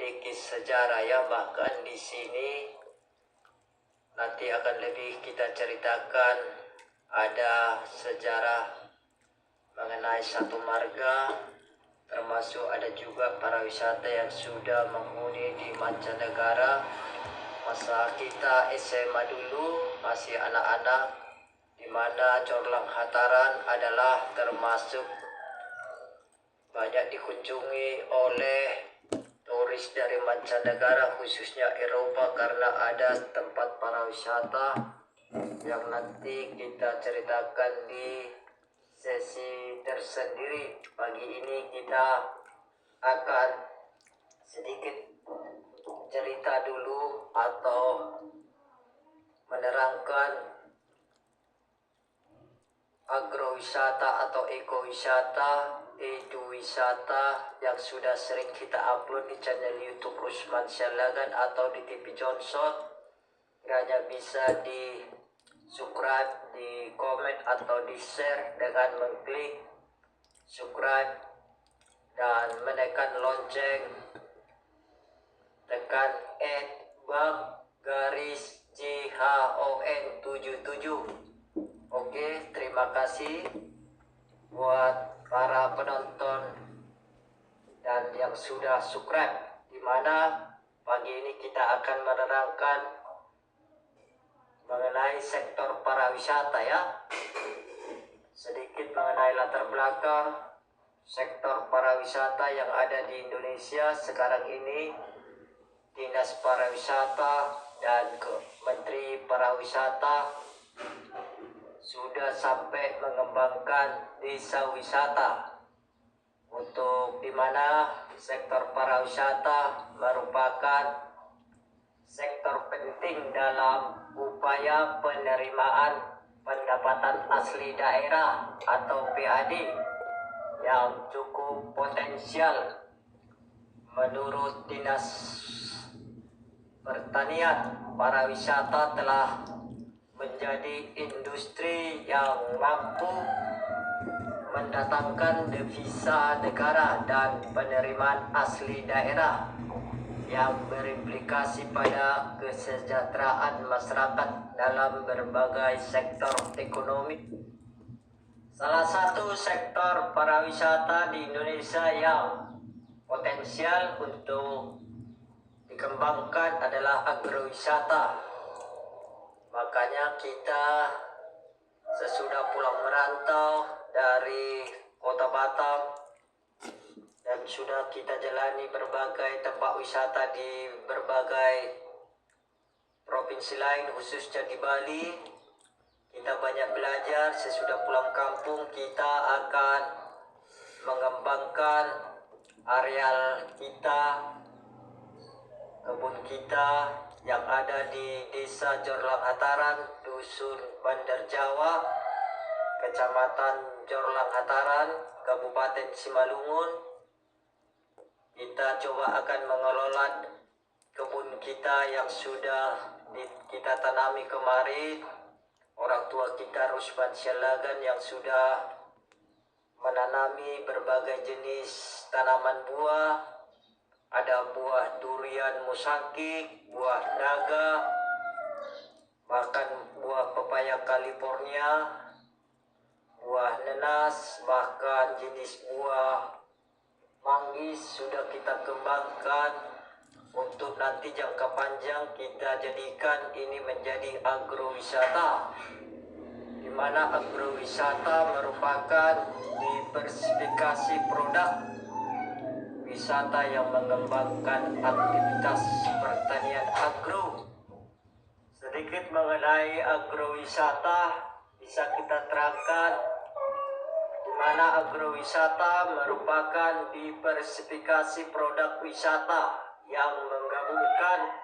memiliki sejarah ya, bahkan di sini nanti akan lebih kita ceritakan ada sejarah mengenai satu marga, termasuk ada juga para wisata yang sudah menghuni di mancanegara. Masa kita SMA dulu masih anak-anak, di mana Corlang Hataran adalah termasuk banyak dikunjungi oleh turis dari mancanegara, khususnya Eropa, karena ada tempat para wisata yang nanti kita ceritakan di sesi tersendiri. Pagi ini kita akan sedikit cerita dulu atau menerangkan agrowisata atau ekowisata, eduwisata yang sudah sering kita upload di channel YouTube Rusman Syalagan atau di TV Johnson. Hanya bisa di subscribe, di komen atau di share dengan mengklik subscribe dan menekan lonceng, tekan @bang_JHON77. Oke, terima kasih buat para penonton dan yang sudah subscribe, di mana pagi ini kita akan menerangkan mengenai sektor pariwisata ya. Sedikit mengenai latar belakang sektor pariwisata yang ada di Indonesia sekarang ini. Dinas Pariwisata dan Menteri Pariwisata sudah sampai mengembangkan desa wisata, untuk dimana sektor pariwisata merupakan sektor penting dalam upaya penerimaan pendapatan asli daerah atau PAD yang cukup potensial. Menurut Dinas Pertanian, pariwisata telah menjadi industri yang mampu mendatangkan devisa negara dan penerimaan asli daerah yang berimplikasi pada kesejahteraan masyarakat dalam berbagai sektor ekonomi. Salah satu sektor pariwisata di Indonesia yang potensial untuk dikembangkan adalah agrowisata. Makanya kita sesudah pulang merantau dari Kota Batam dan sudah kita jalani berbagai tempat wisata di berbagai provinsi lain, khususnya di Bali, kita banyak belajar. Sesudah pulang kampung, kita akan mengembangkan areal kita, kebun kita yang ada di Desa Corlang Hataran, Dusun Bandar Jawa, Kecamatan Corlang Hataran, Kabupaten Simalungun. Kita coba akan mengelola kebun kita yang sudah kita tanami kemarin. Orang tua kita Rusman Syalagan yang sudah menanami berbagai jenis tanaman buah. Ada buah durian musangking, buah naga, bahkan buah pepaya California, buah nanas, bahkan jenis buah manggis sudah kita kembangkan untuk nanti jangka panjang kita jadikan ini menjadi agrowisata, di mana agrowisata merupakan diversifikasi produk wisata yang mengembangkan aktivitas pertanian agro. Sedikit mengenai agrowisata bisa kita terangkan, di mana agrowisata merupakan diversifikasi produk wisata yang menggabungkan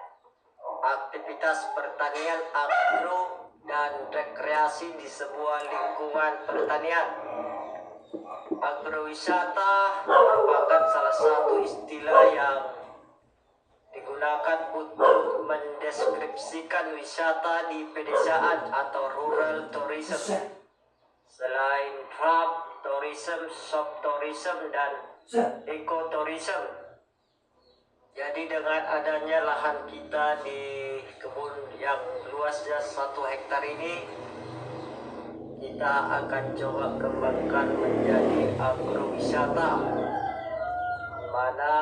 aktivitas pertanian agro dan rekreasi di sebuah lingkungan pertanian. Agrowisata merupakan salah satu istilah yang digunakan untuk mendeskripsikan wisata di pedesaan atau rural tourism. Selain farm tourism, soft tourism, dan ecotourism. Jadi Jadi dengan adanya lahan kita di kebun yang luasnya 1 hektar ini, kita akan coba kembangkan menjadi agrowisata, di mana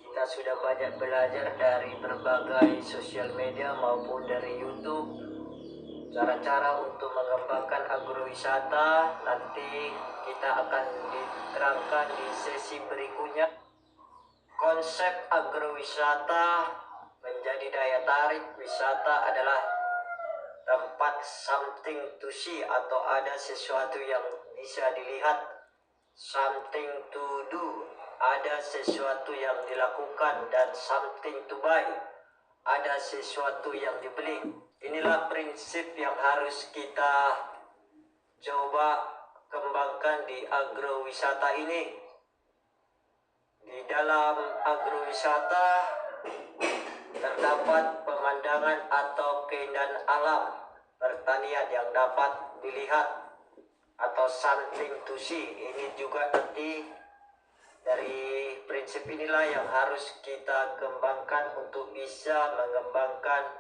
kita sudah banyak belajar dari berbagai sosial media maupun dari YouTube cara-cara untuk mengembangkan agrowisata. Nanti kita akan diterangkan di sesi berikutnya. Konsep agrowisata menjadi daya tarik wisata adalah tempat something to see atau ada sesuatu yang bisa dilihat, something to do, ada sesuatu yang dilakukan, dan something to buy, ada sesuatu yang dibeli. Inilah prinsip yang harus kita coba kembangkan di agrowisata ini. Di dalam agrowisata terdapat pemandangan atau keindahan alam pertanian yang dapat dilihat atau something to see. Ini juga nanti dari prinsip inilah yang harus kita kembangkan untuk bisa mengembangkan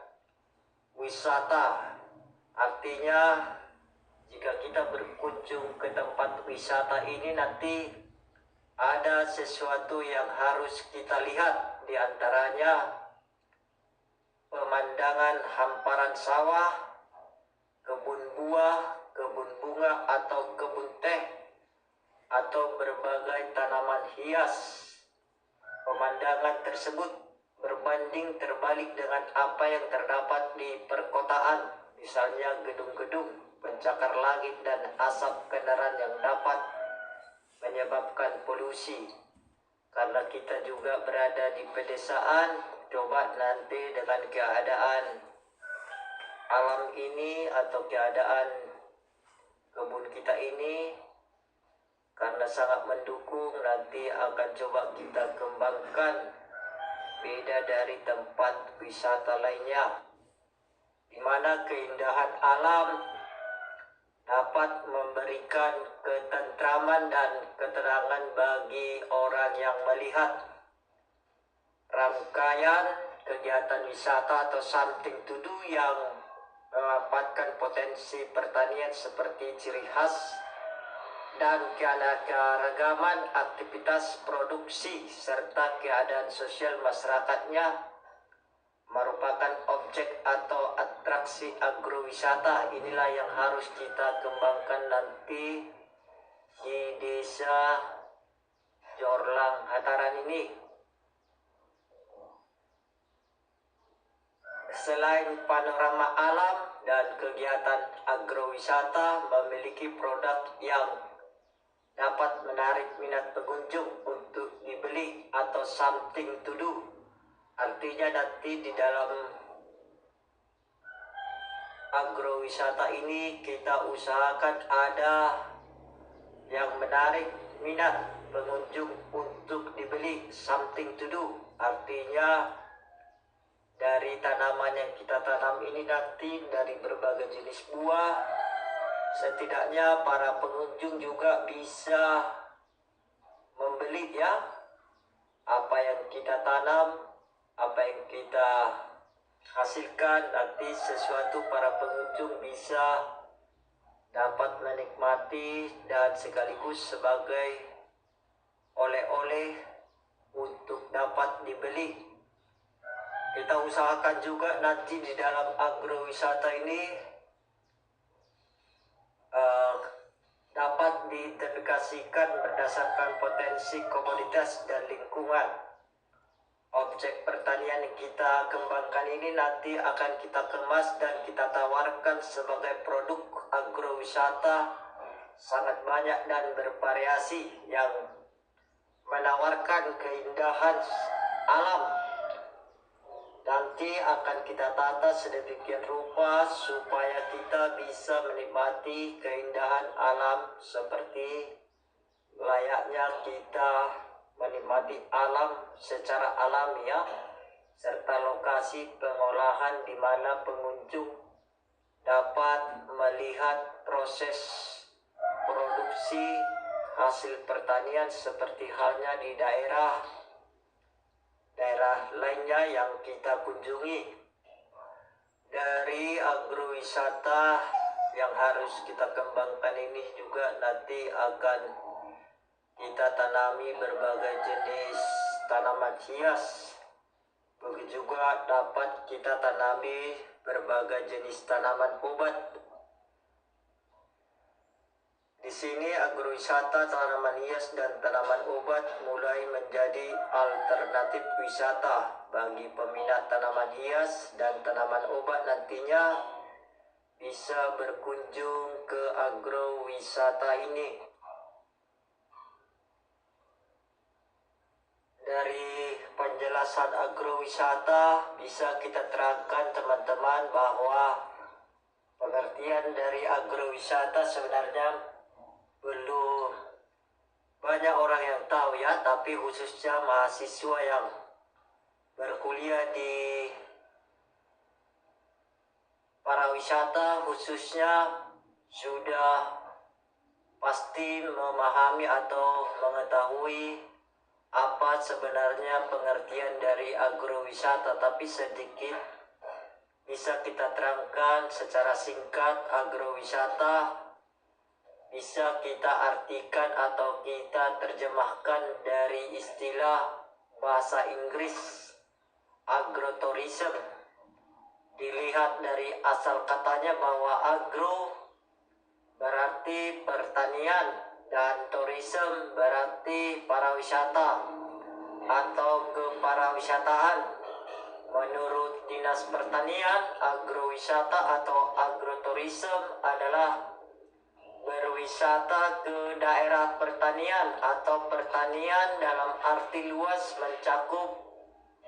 wisata. Artinya jika kita berkunjung ke tempat wisata ini, nanti ada sesuatu yang harus kita lihat, di antaranya pemandangan hamparan sawah, kebun buah, kebun bunga atau kebun teh, atau berbagai tanaman hias. Pemandangan tersebut berbanding terbalik dengan apa yang terdapat di perkotaan, misalnya gedung-gedung, pencakar langit, dan asap kendaraan yang dapat menyebabkan polusi. Karena kita juga berada di pedesaan, coba nanti dengan keadaan alam ini atau keadaan kebun kita ini, karena sangat mendukung, nanti akan coba kita kembangkan beda dari tempat wisata lainnya, di mana keindahan alam dapat memberikan ketentraman dan ketenangan bagi orang yang melihat. Rangkaian kegiatan wisata atau something to do yang memanfaatkan potensi pertanian seperti ciri khas dan keanekaragaman aktivitas produksi serta keadaan sosial masyarakatnya merupakan objek atau atraksi agrowisata. Inilah yang harus kita kembangkan nanti di desa Jorlang Hataran ini. Selain panorama alam dan kegiatan agrowisata memiliki produk yang dapat menarik minat pengunjung untuk dibeli atau something to do. Artinya nanti di dalam agrowisata ini kita usahakan ada yang menarik minat pengunjung untuk dibeli, something to do. Artinya dari tanaman yang kita tanam ini nanti dari berbagai jenis buah, setidaknya para pengunjung juga bisa membeli ya apa yang kita tanam, apa yang kita hasilkan. Nanti sesuatu para pengunjung bisa dapat menikmati dan sekaligus sebagai oleh-oleh untuk dapat dibeli. Kita usahakan juga nanti di dalam agrowisata ini dapat diintegrasikan berdasarkan potensi komoditas dan lingkungan. Objek pertanian yang kita kembangkan ini nanti akan kita kemas dan kita tawarkan sebagai produk agrowisata sangat banyak dan bervariasi yang menawarkan keindahan alam. Nanti akan kita tata sedemikian rupa supaya kita bisa menikmati keindahan alam seperti layaknya kita menikmati alam secara alami ya, serta lokasi pengolahan di mana pengunjung dapat melihat proses produksi hasil pertanian seperti halnya di daerah lainnya yang kita kunjungi. Dari agrowisata yang harus kita kembangkan ini juga nanti akan kita tanami berbagai jenis tanaman hias. Begitu juga dapat kita tanami berbagai jenis tanaman obat. Di sini agrowisata tanaman hias dan tanaman obat mulai menjadi alternatif wisata bagi peminat tanaman hias dan tanaman obat. Nantinya bisa berkunjung ke agrowisata ini. Dari penjelasan agrowisata bisa kita terangkan teman-teman bahwa pengertian dari agrowisata sebenarnya belum banyak orang yang tahu ya, tapi khususnya mahasiswa yang berkuliah di pariwisata khususnya sudah pasti memahami atau mengetahui apa sebenarnya pengertian dari agrowisata, tapi sedikit bisa kita terangkan secara singkat. Agrowisata bisa kita artikan atau kita terjemahkan dari istilah bahasa Inggris agrotourism. Dilihat dari asal katanya bahwa agro berarti pertanian dan tourism berarti pariwisata atau kepariwisataan. Menurut Dinas Pertanian, agrowisata atau agrotourism adalah berwisata ke daerah pertanian atau pertanian dalam arti luas mencakup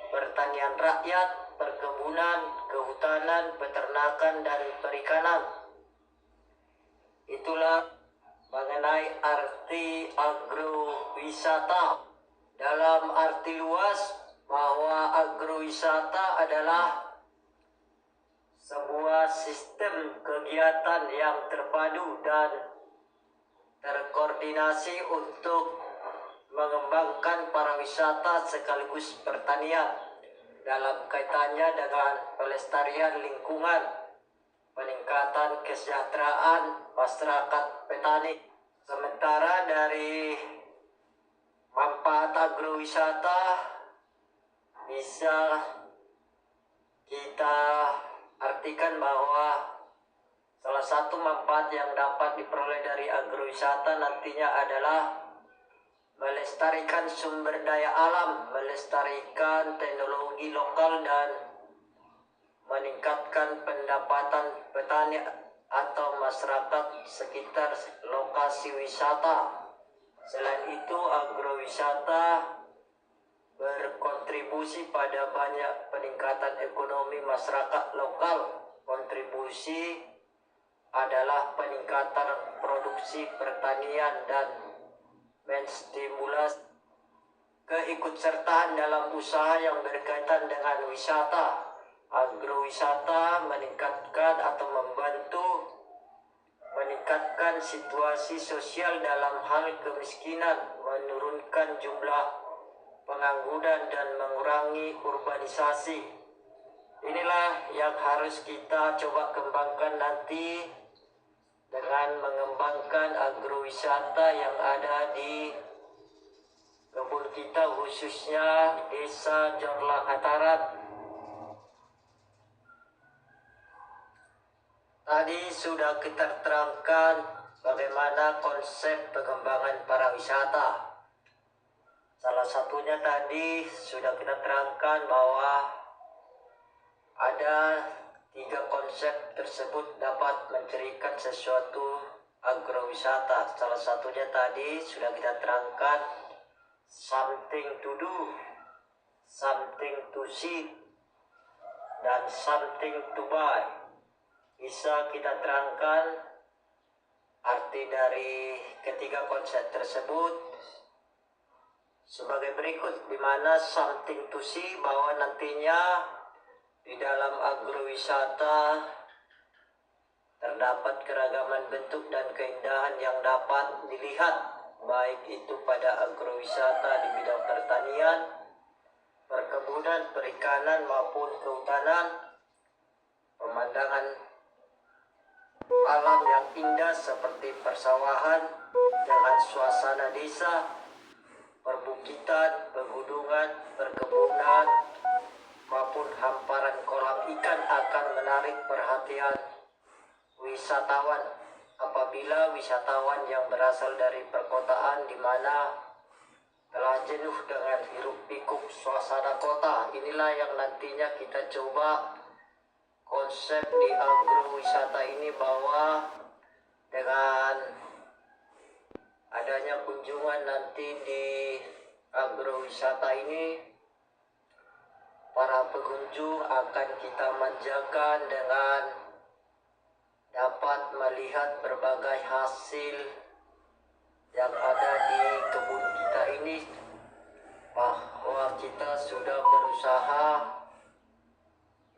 pertanian rakyat, perkebunan, kehutanan, peternakan, dan perikanan. Itulah mengenai arti agrowisata. Dalam arti luas bahwa agrowisata adalah sebuah sistem kegiatan yang terpadu dan terkoordinasi untuk mengembangkan pariwisata sekaligus pertanian dalam kaitannya dengan pelestarian lingkungan, peningkatan kesejahteraan masyarakat petani. Sementara dari manfaat agrowisata bisa kita artikan bahwa salah satu manfaat yang dapat diperoleh dari agrowisata nantinya adalah melestarikan sumber daya alam, melestarikan teknologi lokal, dan meningkatkan pendapatan petani atau masyarakat sekitar lokasi wisata. Selain itu, agrowisata berkontribusi pada banyak peningkatan ekonomi masyarakat lokal. Kontribusi adalah peningkatan produksi pertanian dan menstimulus keikutsertaan dalam usaha yang berkaitan dengan wisata. Agrowisata meningkatkan atau membantu meningkatkan situasi sosial dalam hal kemiskinan, menurunkan jumlah pengangguran, dan mengurangi urbanisasi. Inilah yang harus kita coba kembangkan nanti dengan mengembangkan agrowisata yang ada di kebun kita, khususnya Desa Jorlang Hatarat. Tadi sudah kita terangkan bagaimana konsep pengembangan pariwisata. Salah satunya tadi sudah kita terangkan bahwa ada 3 konsep tersebut dapat mencirikan sesuatu agrowisata. Salah satunya tadi sudah kita terangkan something to do, something to see, dan something to buy. Bisa kita terangkan arti dari ketiga konsep tersebut sebagai berikut, di mana something to see bahwa nantinya di dalam agrowisata terdapat keragaman bentuk dan keindahan yang dapat dilihat, baik itu pada agrowisata di bidang pertanian, perkebunan, perkebunan, perikanan maupun kehutanan, pemandangan alam yang indah seperti persawahan dengan suasana desa, perbukitan, pegunungan, perkebunan, maupun hamparan kolam ikan akan menarik perhatian wisatawan. Apabila wisatawan yang berasal dari perkotaan di mana telah jenuh dengan hiruk pikuk suasana kota, inilah yang nantinya kita coba konsep di agrowisata ini, bahwa dengan adanya kunjungan nanti di agrowisata ini, para pengunjung akan kita manjakan dengan dapat melihat berbagai hasil yang ada di kebun kita ini, bahwa kita sudah berusaha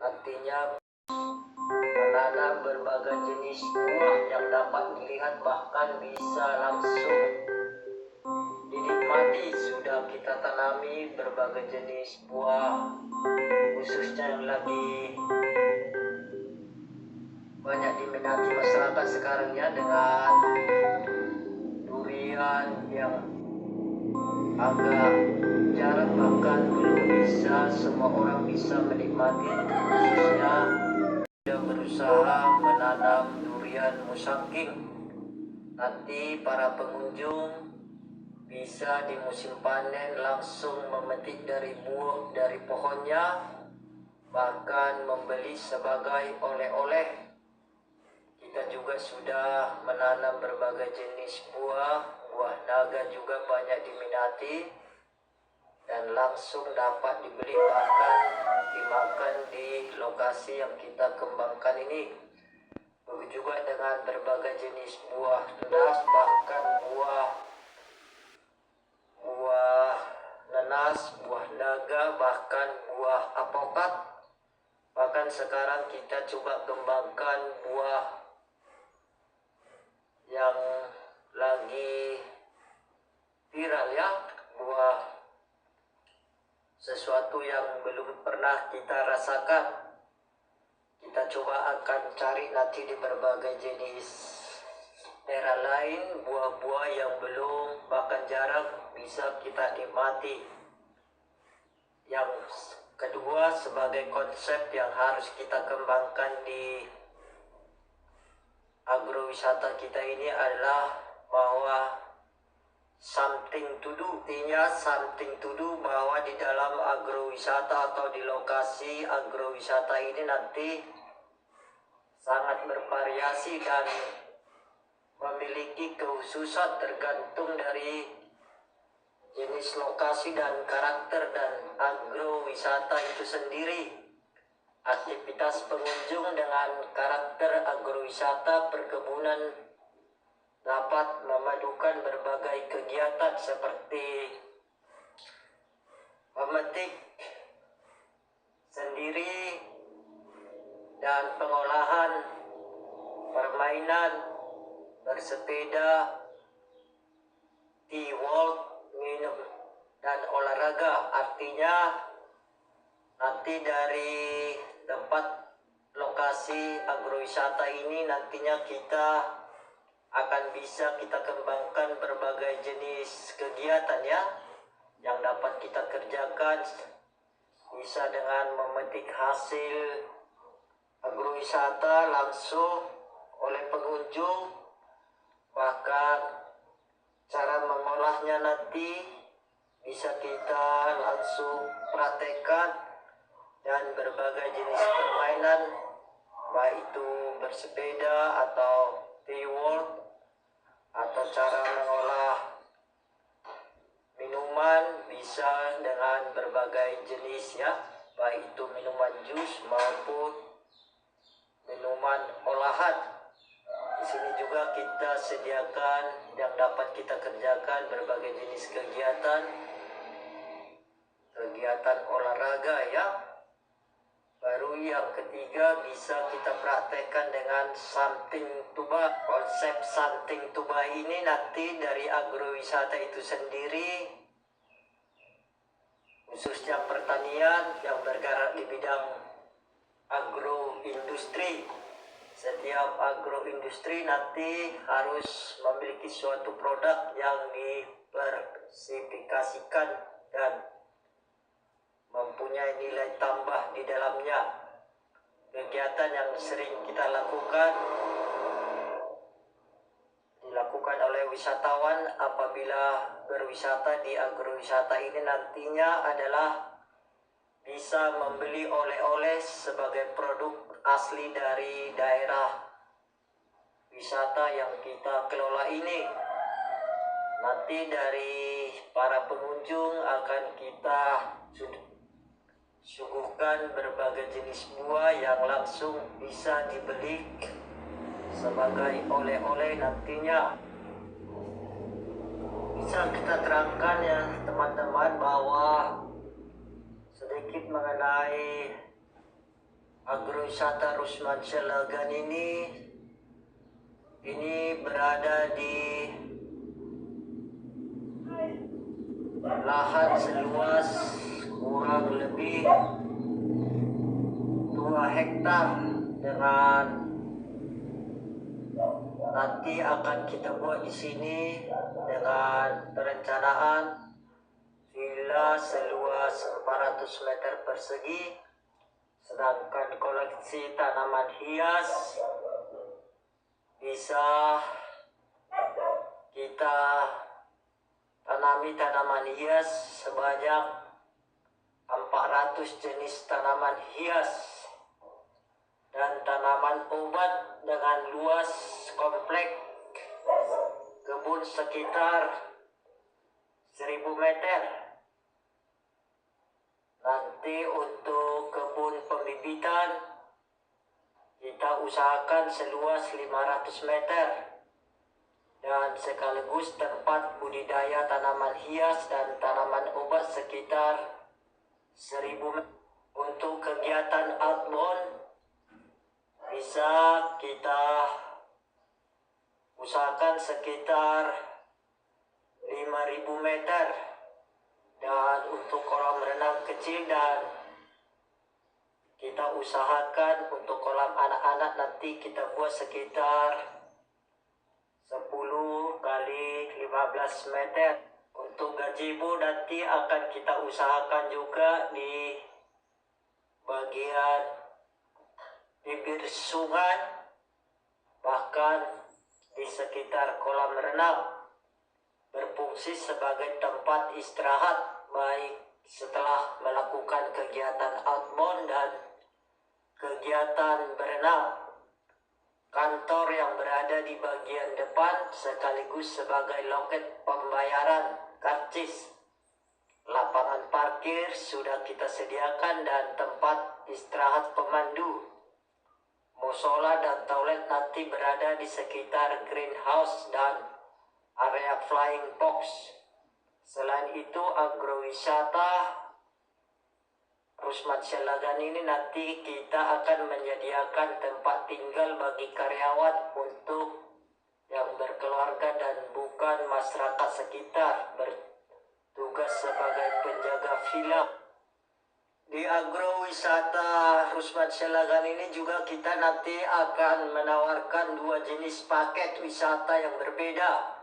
nantinya menanam berbagai jenis buah yang dapat dilihat bahkan bisa langsung dinikmati. Sudah kita tanami berbagai jenis buah, khususnya yang lagi banyak diminati masyarakat sekarang ya, dengan durian yang agak jarang bahkan belum bisa semua orang bisa menikmati, khususnya sudah berusaha menanam durian musangking. Nanti para pengunjung bisa di musim panen langsung memetik dari buah dari pohonnya, bahkan membeli sebagai oleh-oleh. Kita juga sudah menanam berbagai jenis buah naga juga banyak diminati dan langsung dapat dibeli bahkan dimakan di lokasi yang kita kembangkan ini. Begitu juga dengan berbagai jenis buah nanas, bahkan buah nanas, buah naga, bahkan buah apokat. Bahkan sekarang kita coba kembangkan buah yang lagi viral ya, buah sesuatu yang belum pernah kita rasakan. Kita coba akan cari nanti di berbagai jenis daerah lain buah-buah yang belum bahkan jarang bisa kita nikmati. Yang kedua, sebagai konsep yang harus kita kembangkan di agrowisata kita ini adalah bahwa something to do. Artinya something to do, bahwa di dalam agrowisata atau di lokasi agrowisata ini nanti sangat bervariasi dan memiliki kekhususan tergantung dari jenis lokasi dan karakter dan agrowisata itu sendiri. Aktivitas pengunjung dengan karakter agrowisata perkebunan dapat memadukan berbagai kegiatan seperti memetik sendiri dan pengolahan, permainan, bersepeda, tea walk, minum, dan olahraga. Artinya nanti dari tempat lokasi agrowisata ini nantinya kita akan bisa kita kembangkan berbagai jenis kegiatan ya, yang dapat kita kerjakan, bisa dengan memetik hasil agrowisata langsung oleh pengunjung, bahkan cara mengolahnya nanti bisa kita langsung praktekkan, dan berbagai jenis permainan baik itu bersepeda atau tea walk atau cara mengolah minuman bisa dengan berbagai jenis ya, baik itu minuman jus maupun minuman olahan. Di sini juga kita sediakan yang dapat kita kerjakan berbagai jenis kegiatan olahraga ya. Baru yang ketiga bisa kita praktekkan dengan something to buy. Konsep something to buy ini nanti dari agrowisata itu sendiri, khususnya pertanian pertanian yang bergerak di bidang agroindustri. Setiap agroindustri nanti harus memiliki suatu produk yang dispesifikasikan dan mempunyai nilai tambah di dalamnya. Kegiatan yang sering kita lakukan dilakukan oleh wisatawan apabila berwisata di agrowisata ini nantinya adalah bisa membeli oleh-oleh sebagai produk asli dari daerah wisata yang kita kelola ini. Nanti dari para pengunjung akan kita suguhkan berbagai jenis buah yang langsung bisa dibeli sebagai oleh-oleh nantinya. Bisa kita terangkan ya teman-teman bahwa sedikit mengenai agrowisata Rusman Syalagan ini berada di lahan seluas kurang lebih 2 hektar dengan nanti akan kita buat di sini dengan perencanaan villa seluas 400 meter persegi, sedangkan koleksi tanaman hias bisa kita tanami tanaman hias sebanyak 400 jenis tanaman hias dan tanaman obat dengan luas komplek kebun sekitar 1000 meter. Nanti untuk kebun pembibitan kita usahakan seluas 500 meter dan sekaligus tempat budidaya tanaman hias dan tanaman obat sekitar 1000 meter. Untuk kegiatan outbound bisa kita usahakan sekitar 5000 meter, dan untuk kolam renang kecil dan kita usahakan untuk kolam anak-anak nanti kita buat sekitar 10 kali 15 meter. Untuk gazebo nanti akan kita usahakan juga di bagian bibir sungai, bahkan di sekitar kolam renang, berfungsi sebagai tempat istirahat baik setelah melakukan kegiatan outbound dan kegiatan berenang. Kantor yang berada di bagian depan sekaligus sebagai loket pembayaran karcis. Lapangan parkir sudah kita sediakan dan tempat istirahat pemandu. Musola dan toilet nanti berada di sekitar greenhouse dan area flying fox. Selain itu, agrowisata Rusman Syalagan ini nanti kita akan menyediakan tempat tinggal bagi karyawan untuk yang berkeluarga dan bukan masyarakat sekitar, bertugas sebagai penjaga villa. Di agrowisata Rusman Syalagan ini juga kita nanti akan menawarkan 2 jenis paket wisata yang berbeda,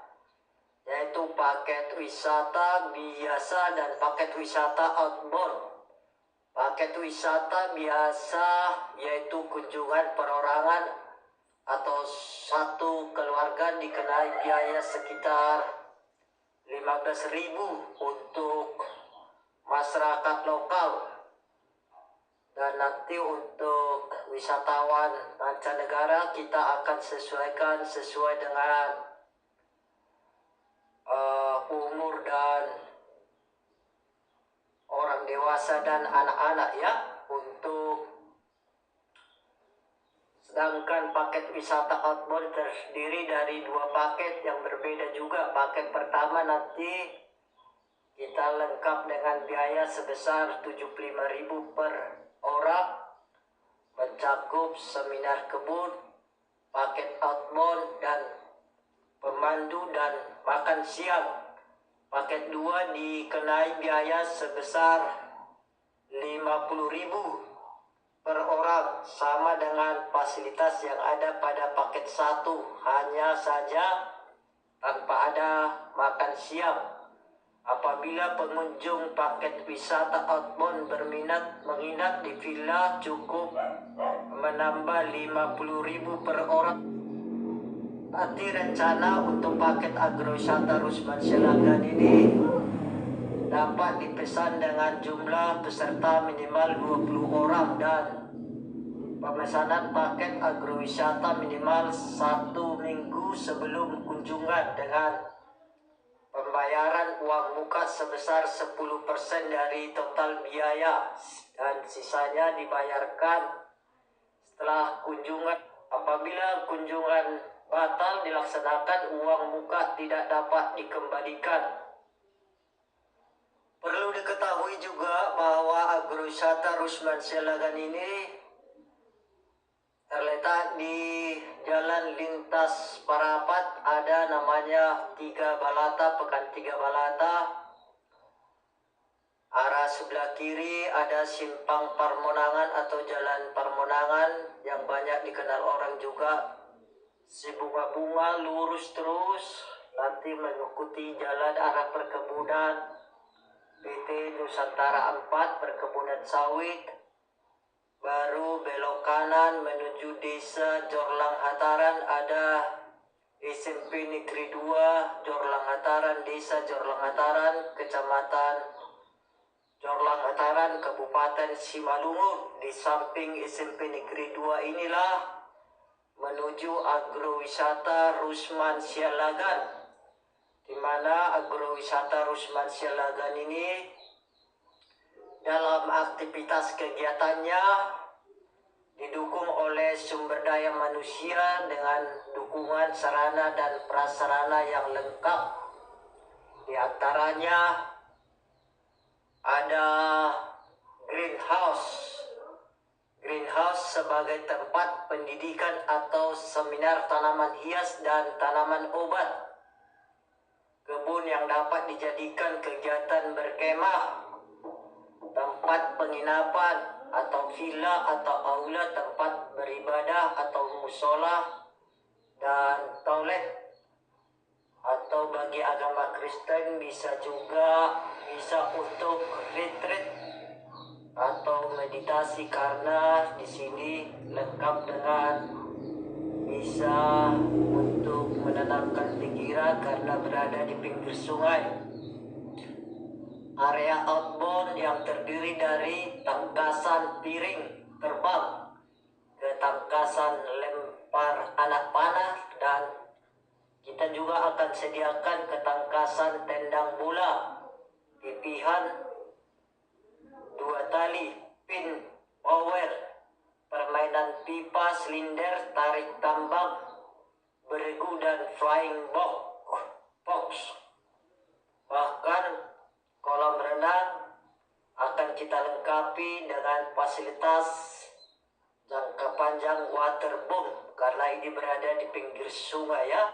yaitu paket wisata biasa dan paket wisata outbound. Paket wisata biasa yaitu kunjungan perorangan atau satu keluarga dikenai biaya sekitar 15.000 untuk masyarakat lokal. Dan nanti untuk wisatawan mancanegara kita akan sesuaikan sesuai dengan umur dan orang dewasa dan anak-anak ya. Sedangkan paket wisata outbound terdiri dari 2 paket yang berbeda juga. Paket pertama nanti kita lengkap dengan biaya sebesar 75.000 per orang, mencakup seminar kebun, paket outbound dan pemandu dan makan siang. Paket 2 dikenai biaya sebesar 5.000 50.000 per orang, sama dengan fasilitas yang ada pada paket 1, hanya saja tanpa ada makan siang. Apabila pengunjung paket wisata outbound berminat menginap di villa, cukup menambah 50.000 per orang. Arti rencana untuk paket agrowisata Rusman Syalagan ini dapat dipesan dengan jumlah peserta minimal 20 orang dan pemesanan paket agrowisata minimal 1 minggu sebelum kunjungan dengan pembayaran uang muka sebesar 10% dari total biaya dan sisanya dibayarkan setelah kunjungan. Apabila kunjungan batal dilaksanakan, uang muka tidak dapat dikembalikan. Perlu diketahui juga bahwa agrowisata Rusman Syalagan ini terletak di Jalan Lintas Parapat, ada namanya Tiga Balata, Pekan Tiga Balata. Arah sebelah kiri ada Simpang Parmonangan atau Jalan Parmonangan yang banyak dikenal orang juga. Si bunga-bunga lurus terus, nanti mengikuti jalan arah perkebunan PT Nusantara 4 perkebunan sawit, baru belok kanan menuju desa Jorlang Hataran, ada SMP Negeri 2 Jorlang Hataran, desa Jorlang Hataran, kecamatan Jorlang Hataran, Kabupaten Simalungun. Di samping SMP Negeri 2 inilah menuju agrowisata Rusman Syalagan, di mana agrowisata Rusman Syalagan ini dalam aktivitas kegiatannya didukung oleh sumber daya manusia dengan dukungan sarana dan prasarana yang lengkap. Di antaranya ada greenhouse sebagai tempat pendidikan atau seminar tanaman hias dan tanaman obat, kebun yang dapat dijadikan kegiatan berkemah, tempat penginapan atau villa atau aula tempat beribadah atau musola, dan toilet. Atau bagi agama Kristen bisa untuk retreat atau meditasi, karena di sini lengkap dengan bisa untuk menenangkan pikiran karena berada di pinggir sungai. Area outbound yang terdiri dari tangkasan piring terbang ke tangkasan lempar anak panah, dan kita juga akan sediakan ketangkasan tendang bola, pipihan, 2 tali, pin power, permainan pipa, silinder, tarik tambang, beregu, dan flying box. Bahkan kolam renang akan kita lengkapi dengan fasilitas jangka panjang waterboom karena ini berada di pinggir sungai ya.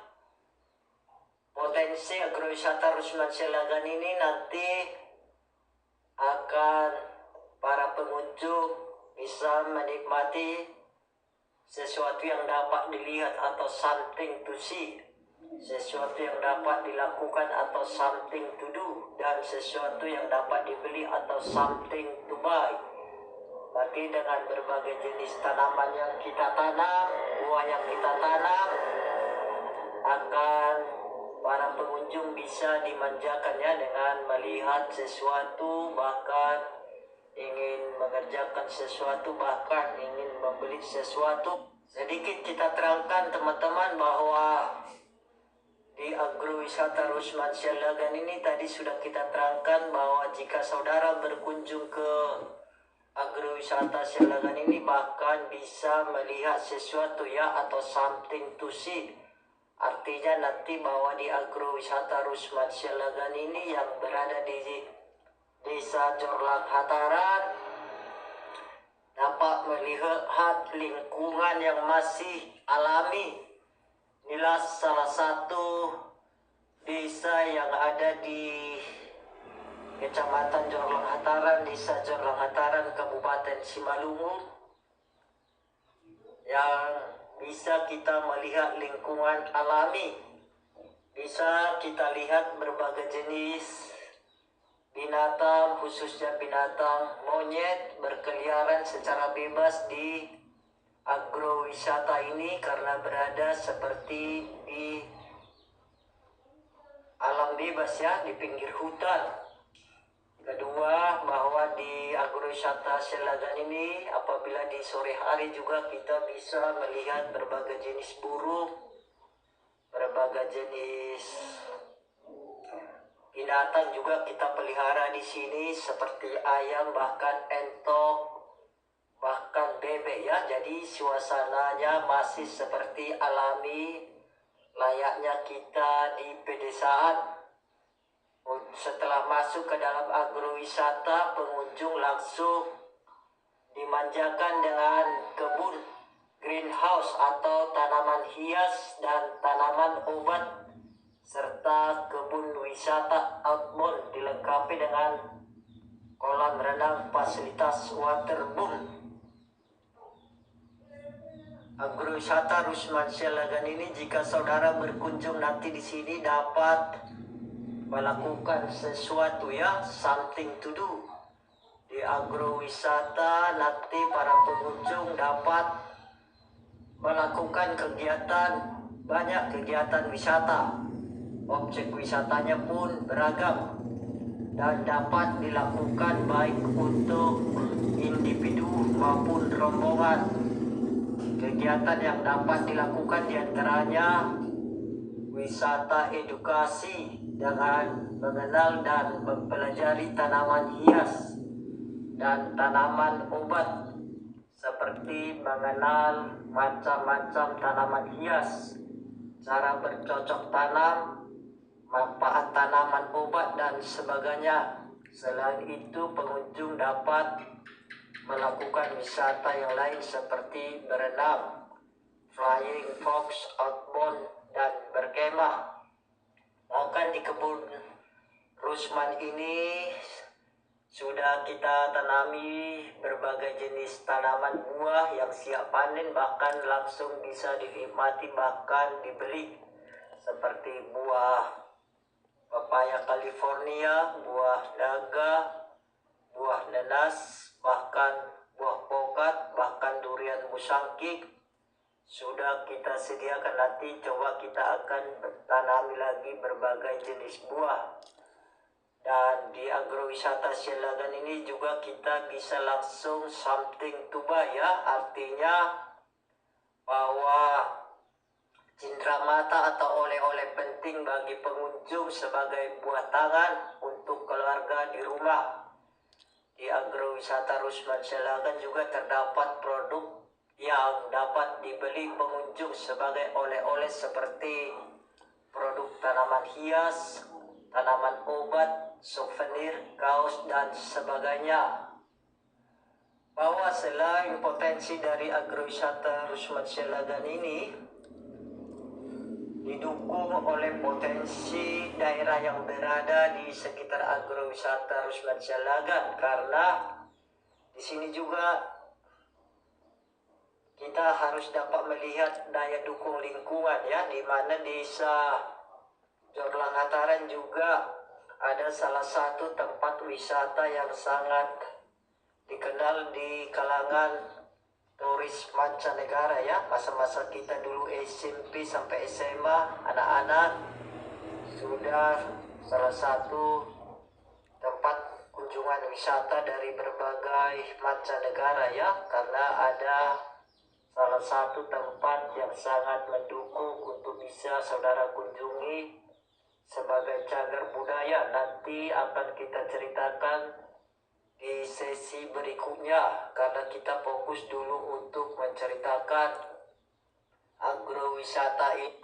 Potensi agrowisata Rusman Syalagan ini nanti akan para pengunjung bisa menikmati sesuatu yang dapat dilihat atau something to see, sesuatu yang dapat dilakukan atau something to do, dan sesuatu yang dapat dibeli atau something to buy. Nanti dengan berbagai jenis tanaman yang kita tanam, buah yang kita tanam, akan para pengunjung bisa dimanjakannya dengan melihat sesuatu, bahkan ingin mengerjakan sesuatu, bahkan ingin membeli sesuatu. Sedikit kita terangkan teman-teman bahwa di agrowisata Rusman Syalagan ini tadi sudah kita terangkan bahwa jika saudara berkunjung ke agrowisata Syalagan ini bahkan bisa melihat sesuatu ya, atau something to see. Artinya nanti bahwa di agrowisata Rusman Syalagan ini yang berada di Desa Jorlang Hataran dapat melihat lingkungan yang masih alami. Inilah salah satu desa yang ada di Kecamatan Jorlang Hataran, Desa Jorlang Hataran, Kabupaten Simalungun, yang bisa kita melihat lingkungan alami. Bisa kita lihat berbagai jenis binatang, khususnya binatang monyet berkeliaran secara bebas di agrowisata ini karena berada seperti di alam bebas ya, di pinggir hutan. Kedua, bahwa di agrowisata Sialagan ini apabila di sore hari juga kita bisa melihat berbagai jenis burung, berbagai jenis binatang juga kita pelihara di sini seperti ayam, bahkan entok, bahkan bebek ya. Jadi suasananya masih seperti alami layaknya kita di pedesaan. Setelah masuk ke dalam agrowisata, pengunjung langsung dimanjakan dengan kebun greenhouse atau tanaman hias dan tanaman obat, serta kebun wisata outbound dilengkapi dengan kolam renang fasilitas waterboom. Agrowisata Rusman Sialagan ini, jika saudara berkunjung nanti di sini, dapat melakukan sesuatu ya, something to do. Di agrowisata nanti para pengunjung dapat melakukan kegiatan, banyak kegiatan wisata. Objek wisatanya pun beragam dan dapat dilakukan baik untuk individu maupun rombongan. Kegiatan yang dapat dilakukan diantaranya wisata edukasi dengan mengenal dan mempelajari tanaman hias dan tanaman obat, seperti mengenal macam-macam tanaman hias, cara bercocok tanam, manfaat tanaman obat, dan sebagainya. Selain itu, pengunjung dapat melakukan wisata yang lain seperti berenang, flying fox, outbound, dan berkemah. Bahkan di kebun Rusman ini sudah kita tanami berbagai jenis tanaman buah yang siap panen, bahkan langsung bisa dinikmati, bahkan dibeli, seperti buah pepaya California, buah naga, buah nanas, bahkan buah pokat, bahkan durian musangking sudah kita sediakan. Nanti coba kita akan tanami lagi berbagai jenis buah. Dan di agrowisata Sialagan ini juga kita bisa langsung something to buy ya, artinya bahwa cindera mata atau oleh-oleh penting bagi pengunjung sebagai buah tangan untuk keluarga di rumah. Di agrowisata Rusman Sialagan juga terdapat produk yang dapat dibeli pengunjung sebagai oleh-oleh seperti produk tanaman hias, tanaman obat, souvenir, kaos, dan sebagainya. Bahwa selain potensi dari agrowisata Rusman Sialagan ini didukung oleh potensi daerah yang berada di sekitar agrowisata Rusman Sialagan, karena di sini juga kita harus dapat melihat daya dukung lingkungan ya, di mana desa Jorlang Hataran juga ada salah satu tempat wisata yang sangat dikenal di kalangan turis mancanegara ya. Masa-masa kita dulu SMP sampai SMA, anak-anak sudah salah satu tempat kunjungan wisata dari berbagai mancanegara ya, karena ada salah satu tempat yang sangat mendukung untuk bisa saudara kunjungi sebagai cagar budaya. Nanti akan kita ceritakan di sesi berikutnya, karena kita fokus dulu untuk menceritakan agrowisata ini.